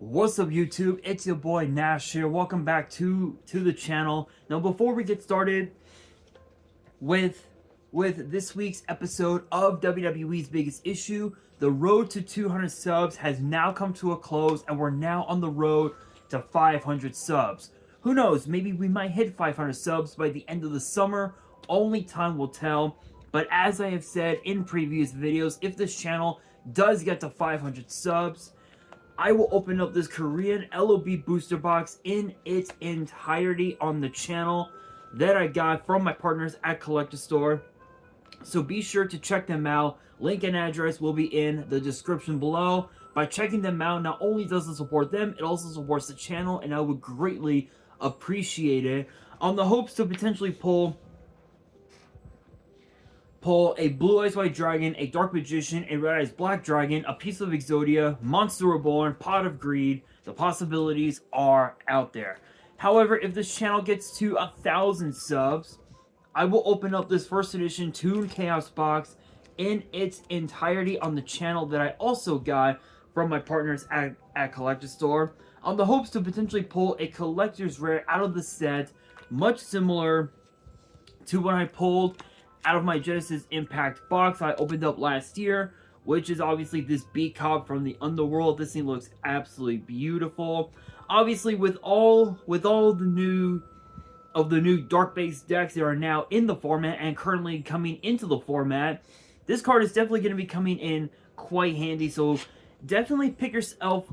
What's up, YouTube? It's your boy Nash here. Welcome back to the channel. Now, before we get started with this week's episode of WWE's Biggest Issue, the road to 200 subs has now come to a close, and we're now on the road to 500 subs. Who knows? Maybe we might hit 500 subs by the end of the summer. Only time will tell. But as I have said in previous videos, if this channel does get to 500 subs, I will open up this Korean LOB booster box in its entirety on the channel that I got from my partners at Collector Store. So be sure to check them out. Link and address will be in the description below. By checking them out, not only does it support them, it also supports the channel, and I would greatly appreciate it. On the hopes to potentially pull a Blue Eyes White Dragon, a Dark Magician, a Red Eyes Black Dragon, a piece of Exodia, Monster Reborn, Pot of Greed. The possibilities are out there. However, if this channel gets to 1,000 subs, I will open up this first edition Toon Chaos box in its entirety on the channel that I also got from my partners at Collector Store, on the hopes to potentially pull a collector's rare out of the set, much similar to what I pulled out of my Genesis Impact box I opened up last year, which is obviously this Beat Cop from the Underworld. This thing looks absolutely beautiful. Obviously, with all the new dark-based decks that are now in the format and currently coming into the format, this card is definitely going to be coming in quite handy. So definitely pick yourself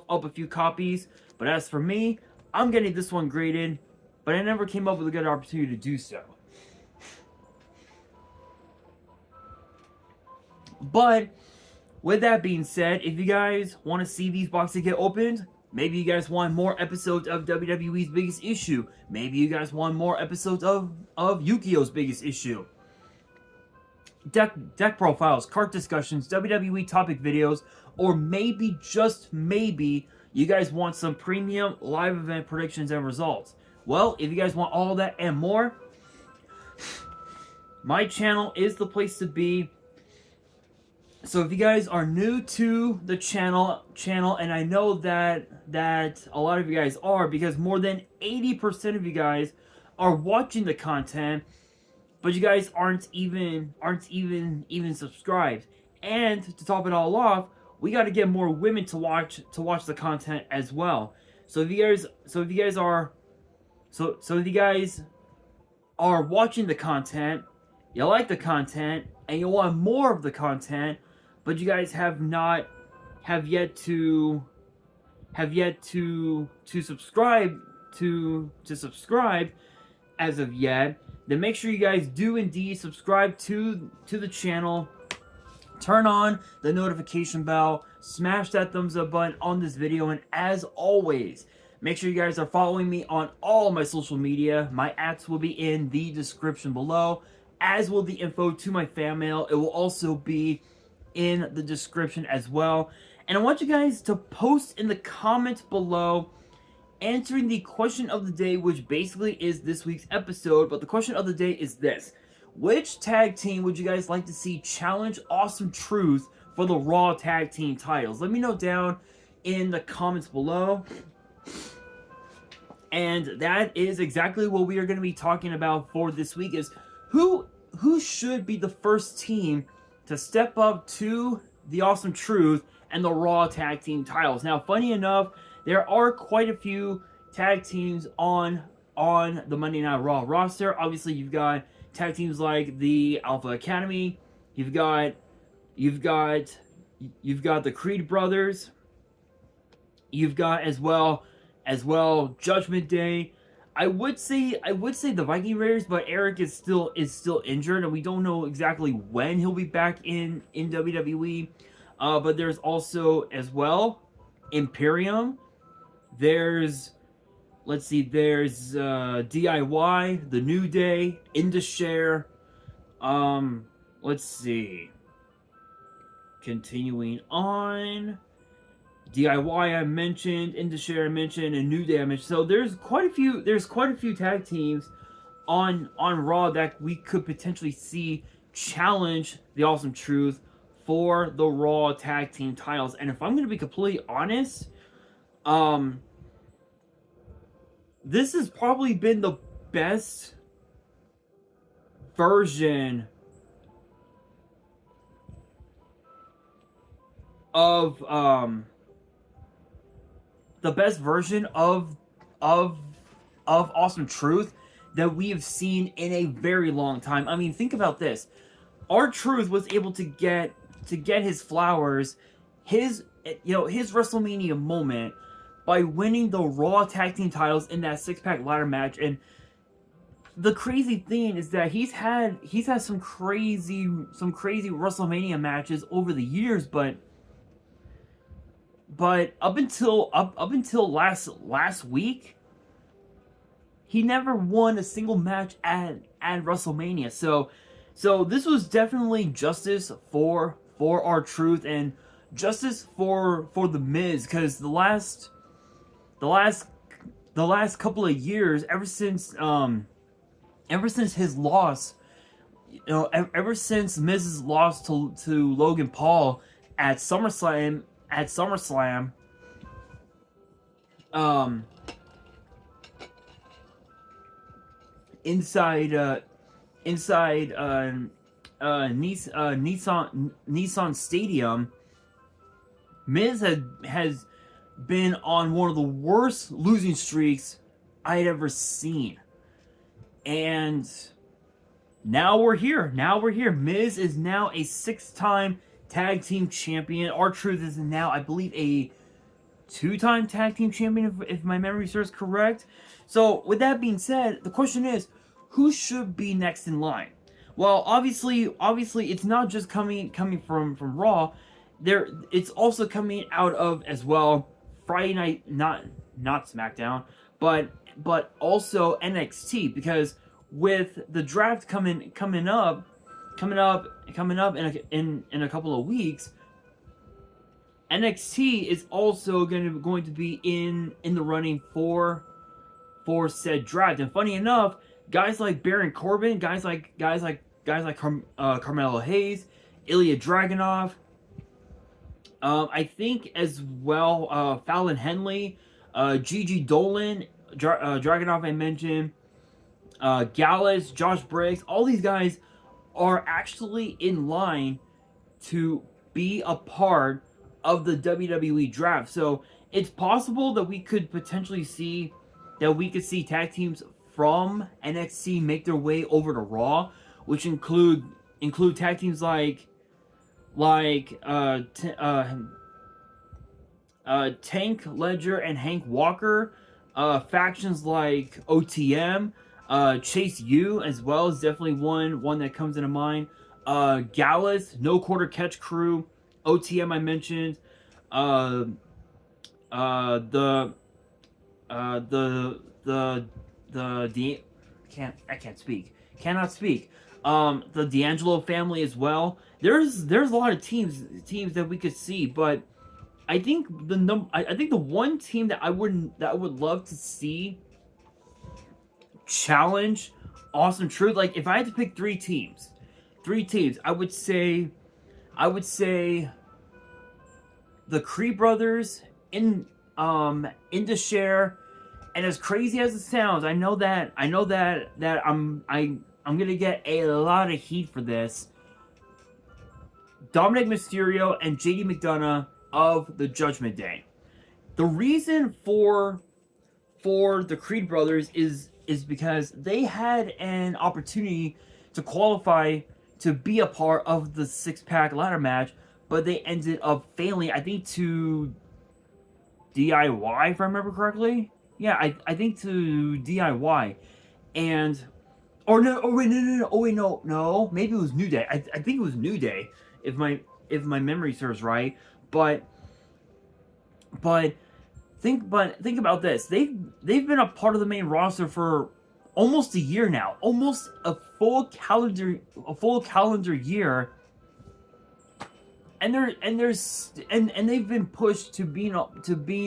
up a few copies. But as for me, I'm getting this one graded, but I never came up with a good opportunity to do so. But with that being said, if you guys want to see these boxes get opened, maybe you guys want more episodes of WWE's Biggest Issue, maybe you guys want more episodes of Yu-Gi-Oh's Biggest Issue, deck profiles, card discussions, WWE topic videos, or maybe, just maybe, you guys want some premium live event predictions and results. Well, if you guys want all that and more, my channel is the place to be. So if you guys are new to the channel, and I know that a lot of you guys are, because more than 80% of you guys are watching the content, but you guys aren't even subscribed. And to top it all off, we got to get more women to watch the content as well. So if you guys are watching the content, you like the content, and you want more of the content, but you guys have yet to subscribe as of yet, then make sure you guys do indeed subscribe to the channel. Turn on the notification bell, smash that thumbs up button on this video, and as always, make sure you guys are following me on all my social media. My @s will be in the description below, as will the info to my fan mail. It will also be in the description as well. And I want you guys to post in the comments below answering the question of the day, which basically is this week's episode. But the question of the day is this: which tag team would you guys like to see challenge Awesome Truth for the Raw tag team titles? Let me know down in the comments below. And that is exactly what we are going to be talking about for this week, is who should be the first team to step up to the Awesome Truth and the Raw tag team titles. Now, funny enough, there are quite a few tag teams on the Monday Night Raw roster. Obviously, you've got tag teams like the Alpha Academy. You've got the Creed Brothers. You've got as well Judgment Day. I would say the Viking Raiders, but Eric is still injured, and we don't know exactly when he'll be back in WWE. But there's also as well Imperium. There's DIY, the New Day, Indashare. Let's see. Continuing on. DIY I mentioned, Indashare I mentioned, and New Day I mentioned. So there's quite a few tag teams on Raw that we could potentially see challenge the Awesome Truth for the Raw tag team titles. And if I'm going to be completely honest, Um, this has probably been the best version of the best version of Awesome Truth that we have seen in a very long time. I mean, think about this. R-Truth was able to get his flowers, his his WrestleMania moment by winning the Raw Tag Team titles in that six-pack ladder match. And the crazy thing is that he's had some crazy WrestleMania matches over the years, but up until last week, he never won a single match at WrestleMania. So this was definitely justice for R-Truth and justice for the Miz, because the last couple of years, ever since his loss, ever since Miz's loss to Logan Paul at SummerSlam, inside Nissan Stadium, Miz has been on one of the worst losing streaks I had ever seen. And now we're here. Miz is now a 6-time tag team champion. R-Truth is now, I believe, a 2-time tag team champion, if my memory serves correct. So with that being said, the question is, who should be next in line? Well, obviously, it's not just coming from Raw. It's also coming out of, as well, Friday night, not SmackDown, but also NXT, because with the draft coming up in a couple of weeks, NXT is also going to be in the running for said draft. And funny enough, guys like Baron Corbin, guys like Carmelo Hayes, Ilya Dragunov, I think as well, Fallon Henley, Gigi Dolan, Dragunov I mentioned, Gallus, Josh Briggs, all these guys are actually in line to be a part of the WWE draft. So it's possible that we could potentially see tag teams from NXT make their way over to Raw, which include tag teams like Tank Ledger and Hank Walker, factions like OTM, Chase U as well is definitely one that comes into mind. Gallus, No Quarter Catch Crew, OTM I mentioned, cannot speak. The D'Angelo family as well. There's a lot of teams that we could see, but I think the one team that I would love to see challenge Awesome Truth, like if I had to pick three teams, I would say the Creed brothers, Indashare, and as crazy as it sounds, I know that I'm gonna get a lot of heat for this. Dominic Mysterio and JD McDonough of the Judgment Day. The reason for the Creed brothers is because they had an opportunity to qualify to be a part of the six-pack ladder match, but they ended up failing, I think, to DIY, if I remember correctly. Yeah, I think to DIY. And no, maybe it was New Day. I think it was New Day, if my memory serves right. But think about this. They've been a part of the main roster for almost a year now. Almost a full calendar year. And they've been pushed to being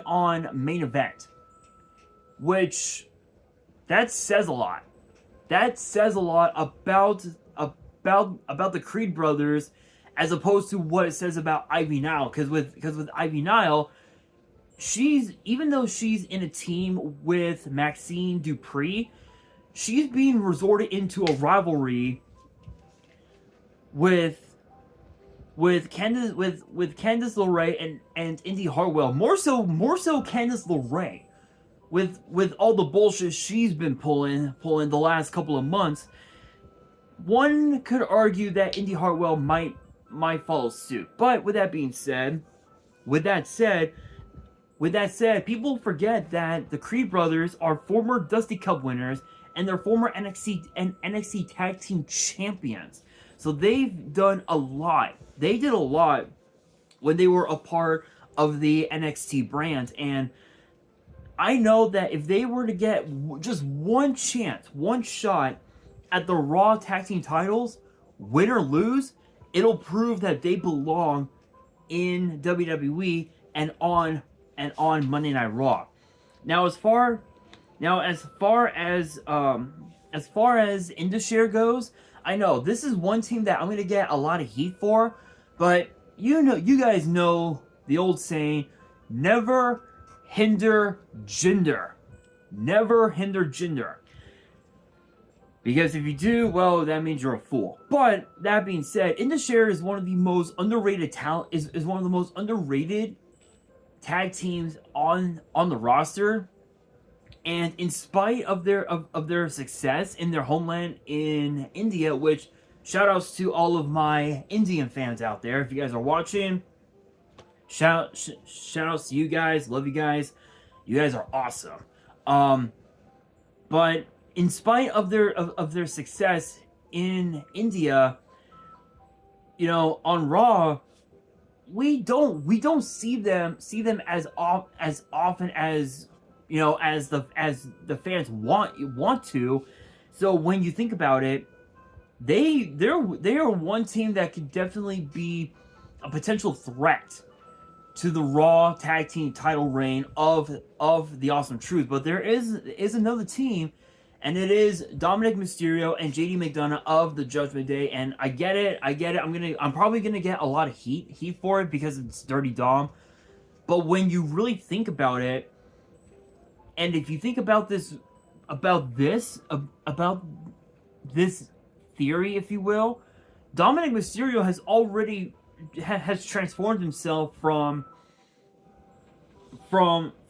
on main event. Which that says a lot. That says a lot about the Creed brothers, as opposed to what it says about Ivy Nile. Because with Ivy Nile, even though she's in a team with Maxine Dupree, she's being resorted into a rivalry with Candice Candice LeRae and Indy Hartwell. More so Candice LeRae. With all the bullshit she's been pulling the last couple of months, one could argue that Indy Hartwell might follow suit. But with that said, people forget that the Creed brothers are former Dusty Cup winners and they're former NXT Tag Team Champions. So they've done a lot. They did a lot when they were a part of the NXT brand, and I know that if they were to get just one chance, one shot at the Raw Tag Team titles, win or lose, it'll prove that they belong in WWE and on Monday Night Raw. Now, as far as Indus goes, I know this is one team that I'm gonna get a lot of heat for, but you guys know the old saying, never hinder gender. Never hinder gender. Because if you do, well, that means you're a fool. But that being said, Indus is one of the most underrated is one of the most underrated tag teams on the roster. And in spite of their success in their homeland in India, which shout outs to all of my Indian fans out there. If you guys are watching, shout outs to you guys. Love you guys. You guys are awesome. But in spite of their success in India, on Raw, we don't see them as often as as the fans want to. So when you think about it, they are one team that could definitely be a potential threat to the Raw Tag Team title reign of the Awesome Truth. But there is another team, and it is Dominic Mysterio and JD McDonough of the Judgment Day. And I get it. I'm probably gonna get a lot of heat for it because it's Dirty Dom. But when you really think about it, and if you think about this theory, if you will, Dominic Mysterio has already has transformed himself from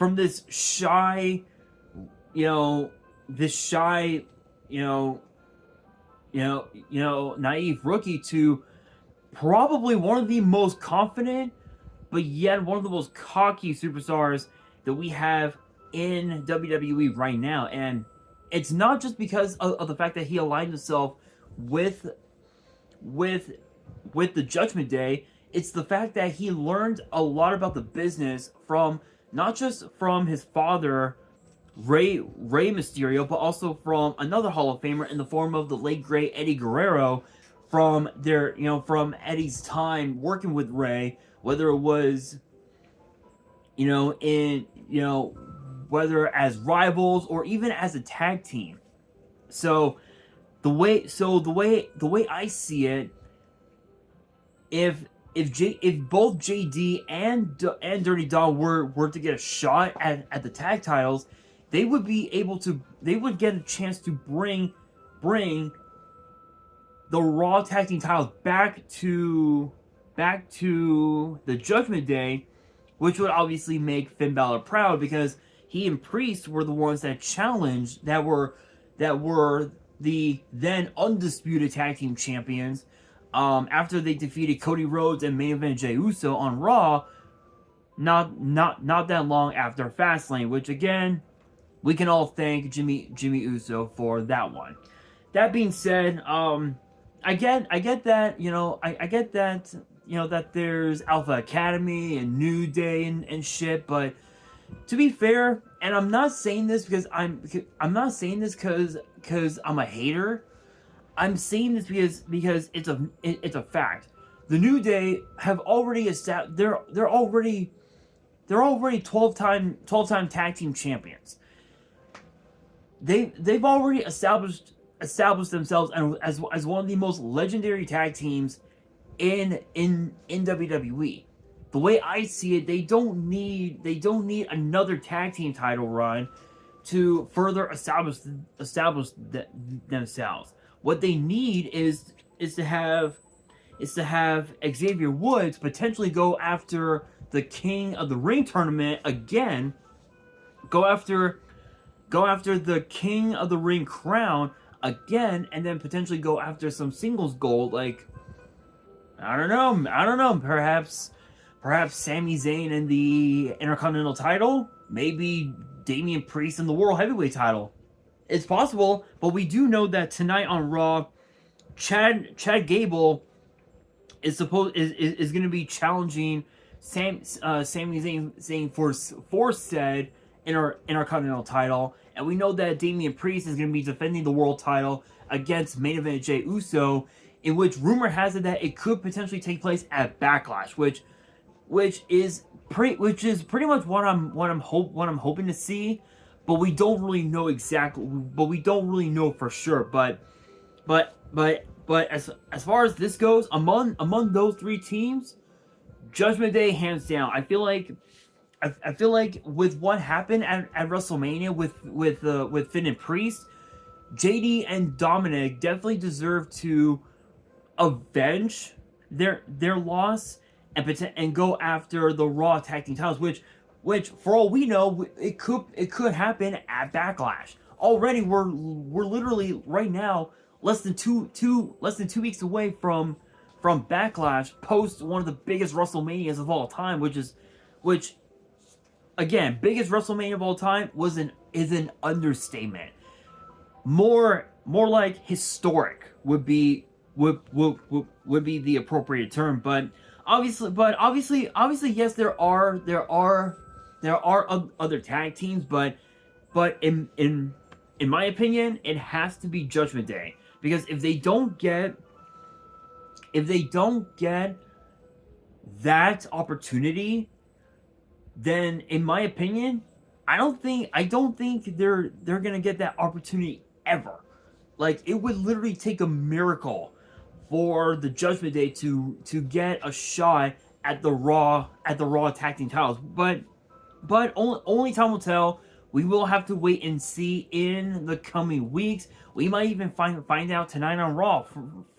this shy, naive rookie to probably one of the most confident, but yet one of the most cocky superstars that we have in WWE right now. And it's not just because of the fact that he aligned himself with the Judgment Day. It's the fact that he learned a lot about the business from not just from his father, Rey Mysterio, but also from another Hall of Famer in the form of the late great Eddie Guerrero, from Eddie's time working with Rey, whether it was whether as rivals or even as a tag team. So the way I see it, if both JD and Dirty Dom were to get a shot at the tag titles, they would get a chance to bring the Raw Tag Team titles back to the Judgment Day, which would obviously make Finn Balor proud, because he and Priest were the ones that challenged, that were the then undisputed tag team champions, after they defeated Cody Rhodes and main event Jey Uso on Raw, not that long after Fastlane, which again, we can all thank Jimmy Uso for that one. That being said, I get that, I get that, that there's Alpha Academy and New Day and shit, but to be fair, and I'm not saying this because I'm a hater. I'm saying this because it's a fact. The New Day have already established, they're already 12-time tag team champions. They've already established themselves as one of the most legendary tag teams in WWE. the way I see it, they don't need another tag team title run to further establish themselves. What they need is to have Xavier Woods potentially go after the King of the Ring tournament again. Go after the King of the Ring crown again, and then potentially go after some singles gold. Like, I don't know. Perhaps Sami Zayn in the Intercontinental title. Maybe Damian Priest in the World Heavyweight title. It's possible, but we do know that tonight on Raw, Chad Gable is going to be challenging Sami Zayn for said Intercontinental title, and we know that Damian Priest is going to be defending the world title against main event Jey Uso, in which rumor has it that it could potentially take place at Backlash, which is pretty much what I'm hoping to see, but we don't really know exactly. But we don't really know for sure. But as far as this goes, among those three teams, Judgment Day hands down. I feel like with what happened at WrestleMania with Finn and Priest, JD and Dominic definitely deserve to avenge their loss and go after the Raw tag team titles, which for all we know, it could happen at Backlash. Already we're literally right now less than two weeks away from Backlash, post one of the biggest WrestleManias of all time, which again, biggest WrestleMania of all time is an understatement. More like historic would be the appropriate term, but obviously, yes, there are other tag teams, but in my opinion, it has to be Judgment Day, because if they don't get that opportunity, then in my opinion, I don't think they're gonna get that opportunity ever. Like, it would literally take a miracle for the Judgment Day to get a shot at the Raw tag team titles, but only time will tell. We will have to wait and see in the coming weeks. We might even find out tonight on Raw,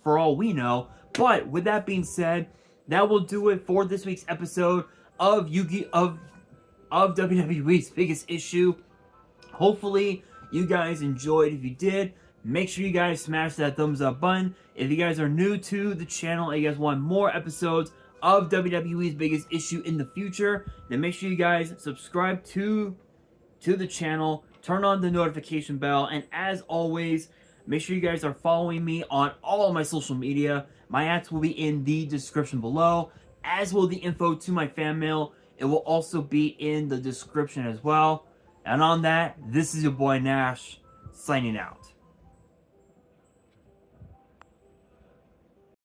for all we know. But with that being said, that will do it for this week's episode of WWE's Biggest Issue. Hopefully you guys enjoyed. If you did, make sure you guys smash that thumbs up button. If you guys are new to the channel and you guys want more episodes of WWE's Biggest Issue in the future, then make sure you guys subscribe to the channel, turn on the notification bell, and as always, make sure you guys are following me on all of my social media. My ads will be in the description below, as will the info to my fan mail. It will also be in the description as well. And on that, this is your boy Nash, signing out.